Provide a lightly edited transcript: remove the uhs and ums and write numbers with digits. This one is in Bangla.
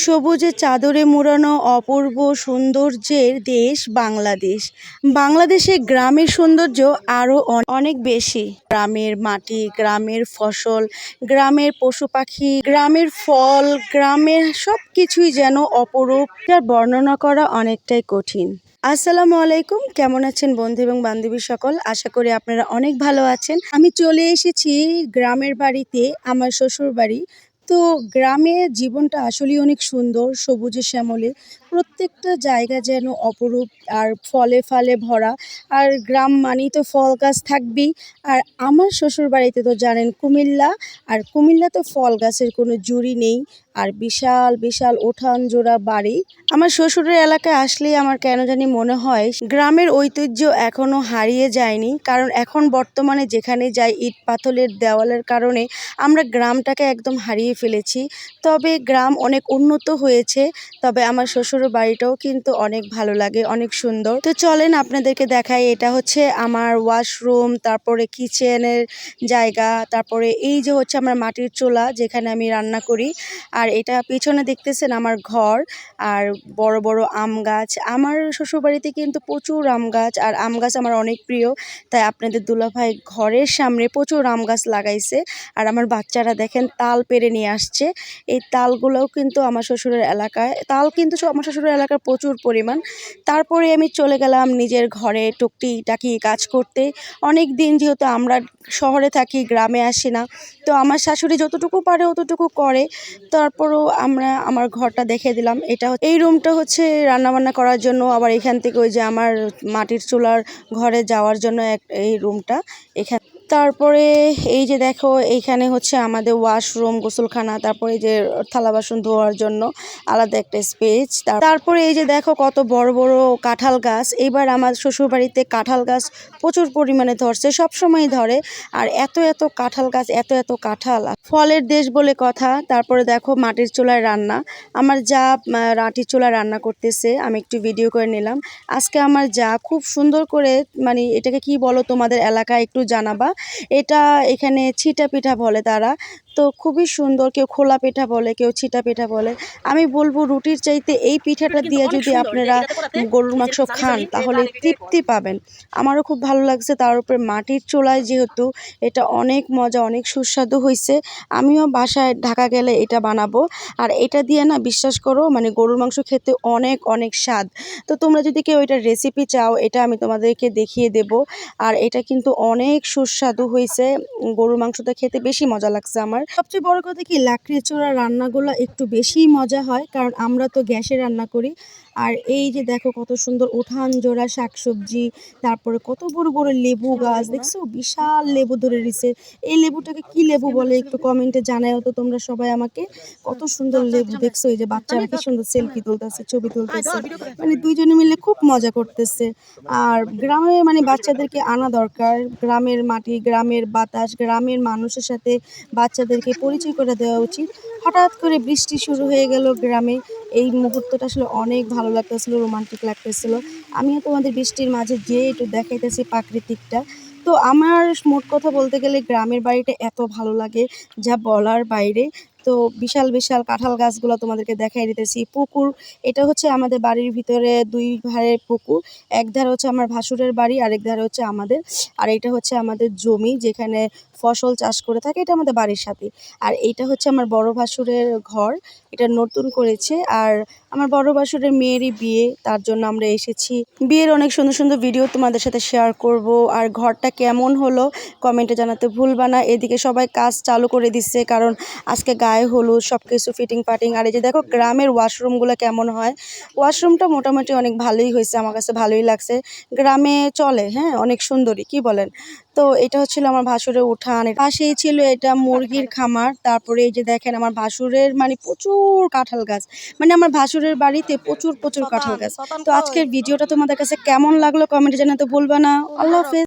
সবুজে চাদরে মোড়ানো অপূর্ব সৌন্দর্যের দেশ বাংলাদেশ। বাংলাদেশে গ্রামের সৌন্দর্য আরও অনেক বেশি। গ্রামের মাটি, গ্রামের ফসল, গ্রামের পশু পাখি, গ্রামের ফল, গ্রামের সব কিছুই যেন অপরূপ, যার বর্ণনা করা অনেকটাই কঠিন। আসসালামু আলাইকুম, কেমন আছেন বন্ধু এবং বান্ধবী সকল? আশা করি আপনারা অনেক ভালো আছেন। আমি চলে এসেছি গ্রামের বাড়িতে, আমার শ্বশুর বাড়ি। তো গ্রামের জীবনটা আসলেই অনেক সুন্দর, সবুজে শ্যামলে প্রত্যেকটা জায়গা যেন অপরূপ আর ফলে ফালে ভরা। আর গ্রাম মানেই তো ফল গাছ থাকবেই। আর আমার শ্বশুর বাড়িতে তো জানেন কুমিল্লা, আর কুমিল্লা তো ফল গাছের কোনো জুড়ি নেই। আর বিশাল বিশাল উঠান জোড়া বাড়ি। আমার শ্বশুরের এলাকায় আসলেই আমার কেন জানি মনে হয় গ্রামের ঐতিহ্য এখনো হারিয়ে যায়নি। কারণ এখন বর্তমানে যেখানে যাই ইট পাথরের দেওয়ালের কারণে আমরা গ্রামটাকে একদম হারিয়ে ফেলেছি। তবে গ্রাম অনেক উন্নত হয়েছে, তবে আমার শ্বশুরের বাড়িটাও কিন্তু অনেক ভালো লাগে, অনেক সুন্দর। তো চলেন আপনাদেরকে দেখাই। এটা হচ্ছে আমার ওয়াশরুম, তারপরে কিচেনের জায়গা, তারপরে এই যে হচ্ছে আমার মাটির চুলা যেখানে আমি রান্না করি। আর এটা পিছনে দেখতেছেন আমার ঘর। আর বড় বড় আম গাছ, আমার শ্বশুরবাড়িতে কিন্তু প্রচুর আম গাছ, আর আম গাছ আমার অনেক প্রিয়। তাই আপনাদের দুলাভাই ঘরের সামনে প্রচুর আম গাছ লাগাইছে। আর আমার বাচ্চারা দেখেন তাল পেড়ে নিয়ে আসছে। এই তালগুলোও কিন্তু আমার শ্বশুরের এলাকায়, তাল কিন্তু আমার শ্বশুরের এলাকার প্রচুর পরিমাণ। তারপরে আমি চলে গেলাম নিজের ঘরে টুকটাকি কাজ করতে। অনেক দিন যেহেতু আমরা শহরে থাকি, গ্রামে আসি না, তো আমার শাশুড়ি যতটুকু পারে অতটুকু করে। তারপরও আমার ঘরটা দেখে দিলাম। এই রুমটা হচ্ছে রান্নাবান্না করার জন্য, আবার এখান থেকে ওই যে আমার মাটির চুলার ঘরে যাওয়ার জন্য এই রুমটা এখানে। তারপরে এই যে দেখো, এইখানে হচ্ছে আমাদের ওয়াশরুম, গোসলখানা, তারপরে এই যে থালা বাসন ধোয়ার জন্য আলাদা একটা স্পেস। তারপরে এই যে দেখো কত বড় বড় কাঁঠাল গাছ। এবার আমার শ্বশুরবাড়িতে কাঁঠাল গাছ প্রচুর পরিমাণে ধরছে, সবসময় ধরে। আর এত এত কাঁঠাল গাছ, এত এত কাঁঠাল, ফলের দেশ বলে কথা। তারপরে দেখো মাটির চুলায় রান্না, আমার যা মাটির চুলায় রান্না করতেছে, আমি একটু ভিডিও করে নিলাম। আজকে আমার যা খুব সুন্দর করে, মানে এটাকে কি বলো তোমাদের এলাকায় একটু জানাবা। এটা এখানে ছিটা পিঠা বলে তারা। তো খুবই সুন্দর, কেউ খোলা পিঠা বলে, কেউ ছিটা পিঠা বলে। আমি বলবো রুটির চাইতে এই পিঠাটা দিয়ে যদি আপনারা গরুর মাংস খান তাহলে তৃপ্তি পাবেন। আমারও খুব ভালো লাগছে, তার উপরে মাটির চুলায় যেহেতু, এটা অনেক মজা, অনেক সুস্বাদু হয়েছে। আমিও বাসায় ঢাকা গেলে এটা বানাবো। আর এটা দিয়ে না, বিশ্বাস করো, মানে গরুর মাংস খেতে অনেক অনেক স্বাদ। তো তোমরা যদি কেউ এটার রেসিপি চাও, এটা আমি তোমাদেরকে দেখিয়ে দেব। আর এটা কিন্তু অনেক সুস্বাদু হয়েছে, গরুর মাংসটা খেতে বেশি মজা লাগছে আমার। সবচেয়ে বড় কথা কি, লাকড়ির চুলার রান্নাগুলো একটু বেশিই মজা হয়, কারণ আমরা তো গ্যাসে রান্না করি। আর এই যে দেখো কত সুন্দর উঠান জোড়া শাকসবজি, তারপরে কত বড় বড় লেবু গাছ দেখছো, বিশাল লেবু ধরে রয়েছে। এই লেবুটাকে কি লেবু বলে একটু কমেন্টে জানাও তো তোমরা সবাই আমাকে। কত সুন্দর লেবু দেখছো। এই যে বাচ্চারা কি সুন্দর সেলফি তুলতেছে, ছবি তুলতেছে, মানে দুইজনে মিলে খুব মজা করতেছে। আর গ্রামে মানে বাচ্চাদেরকে আনা দরকার, গ্রামের মাটি, গ্রামের বাতাস, গ্রামের মানুষের সাথে বাচ্চাদেরকে পরিচয় করে দেওয়া উচিত। হঠাৎ করে বৃষ্টি শুরু হয়ে গেল গ্রামে, এই মুহূর্তটা আসলে অনেক ভালো লাগতেছিল, রোমান্টিক লাগতেছিল। আমিও তোমাদের বৃষ্টির মাঝে যেয়ে একটু দেখাইতেছি প্রাকৃতিকটা। তো আমার মোট কথা বলতে গেলে গ্রামের বাড়িটা এত ভালো লাগে যা বলার বাইরে। তো বিশাল বিশাল কাঁঠাল গাছগুলো তোমাদেরকে দেখাই দিতেছি। পুকুর, এটা হচ্ছে আমাদের বাড়ির ভিতরে দুই ধারে পুকুর। এক ধারে হচ্ছে আমার ভাসুরের বাড়ি, আরেক ধারে হচ্ছে আমাদের। আর এটা হচ্ছে আমাদের জমি যেখানে ফসল চাষ করে থাকে, এটা আমাদের বাড়ির সাথে। আর এইটা হচ্ছে আমার বড় ভাসুরের ঘর, এটা নতুন করেছে। আর আমার বড় ভাসুরের মেয়েরই বিয়ে, তার জন্য আমরা এসেছি। বিয়ের অনেক সুন্দর সুন্দর ভিডিও তোমাদের সাথে শেয়ার করব। আর ঘরটা কেমন হলো কমেন্টে জানাতে ভুলবা না। এদিকে সবাই কাজ চালু করে দিচ্ছে, কারণ আজকে গায়ে হলুদ, সব কিছু ফিটিং ফাটিং। আর এই যে দেখো গ্রামের ওয়াশরুমগুলো কেমন হয়। ওয়াশরুমটা মোটামুটি অনেক ভালোই হয়েছে, আমার কাছে ভালোই লাগছে। গ্রামে চলে, হ্যাঁ, অনেক সুন্দরী, কি বলেন? তো এটা হচ্ছিল আমার ভাসুরের উঠান, পাশেই ছিল এটা মুরগির খামার। তারপরে এই যে দেখেন আমার ভাসুরের মানে প্রচুর কাঁঠাল গাছ, মানে আমার ভাসুরের বাড়িতে প্রচুর প্রচুর কাঁঠাল গাছ। তো আজকের ভিডিওটা তোমাদের কাছে কেমন লাগলো কমেন্টে জানাতে ভুলবা না। আল্লাহ হাফেজ।